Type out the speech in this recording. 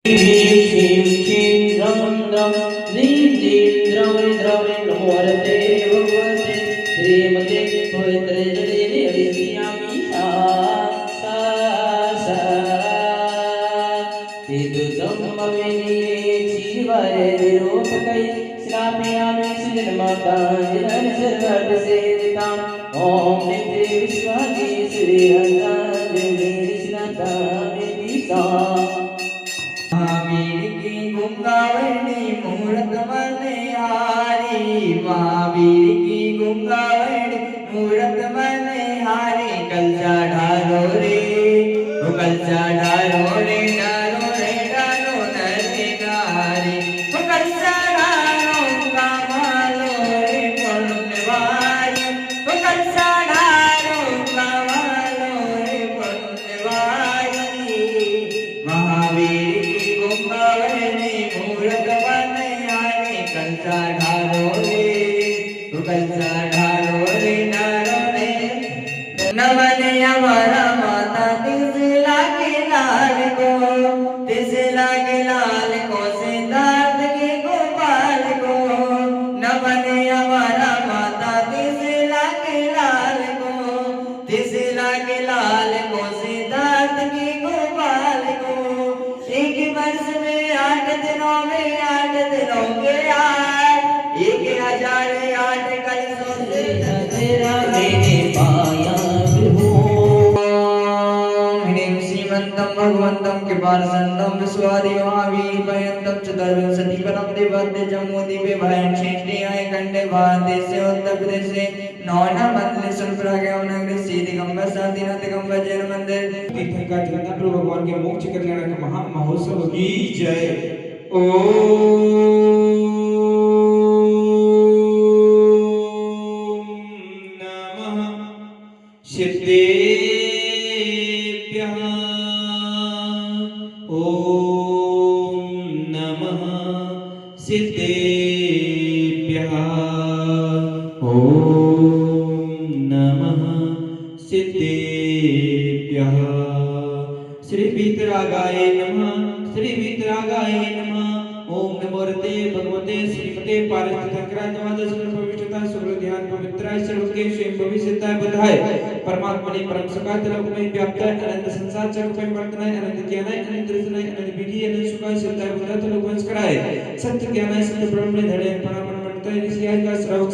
क्षीं क्षीं द्रं द्रं ह्रीं ह्रीं द्रवै द्रवै नमो हरते भगवते श्रीमते पवित्रे जले हरिष्यामि सा सा सा विदुतं मविनीये जीवरे विरूपकै श्रापयामि सुजन्मातां जनन सर्वसेवितां ॐ नित्ये विश्वानि श्रीहन्ता देवीश्नाता विदिता महावीर की गुंगावनी मूरत मनहारी महावीर की गुंगावनी मूरत मनहारी कल चढ़ारो रे कल चढ़ारो रे डारो नरे नारी कल चढ़ारो कमालो रे पुण्यवारी कल चढ़ारो कमालो रे पुण्यवारी महावीर मूरत बनयानी कल चढ़ारो रे नारो रे नमने हमारा माता तिसला के लाल को सिद्धार्थ के गोपाल को नमने हमारा माता तिसला के लाल को सिद्धार्थ के गोपाल को एक वर्ष में 8 दिनों के 1008 कलशों से तेरा मैंने पाया विभो ह्रीं श्रीमन्तं भगवन्तं कृपासन्दं विश्वादि महावीर पर्यन्तं चतुर्विंशति परम देवद्य जम्मूद्वीपे भारतक्षेत्रीयाय खण्डे भारतदेशे उत्तर प्रदेशे नौना सुनप्रयाग नगरे श्री दिगंबर साधीनाथ दिगंबर जैन मंदिर तीर्थंकर जगन्नाथ प्रभु भगवान के मोक्ष कल्याण का महा महोत्सव की जय। ओम नमः सिद्धेभ्यः ओम नमः सिद्धेभ्यः ओम नमः सिद्धेभ्यः श्री वीतरागाय नमः श्री वीतरागाय नमः ओम नमो रते भगवते श्रीमते पारिस्थितिकराजवाद सर्वपवित्रता शुक्ल ध्यान पवित्राय सर्वके स्वयं भविष्यताय बुधाय परमात्मा ने परम सकाल लोक में व्याप्त है अनंत संसार जगत में वर्तनाय अनंत ज्ञानाय अनंत दर्शनाय अनंत विधि अनंत सुखाय सिद्धाय बुधा लोक वंश कराय सत्य ज्ञानाय सत्य ब्रह्म में धड़े परामन मंत्र ऋषियाय का श्रवक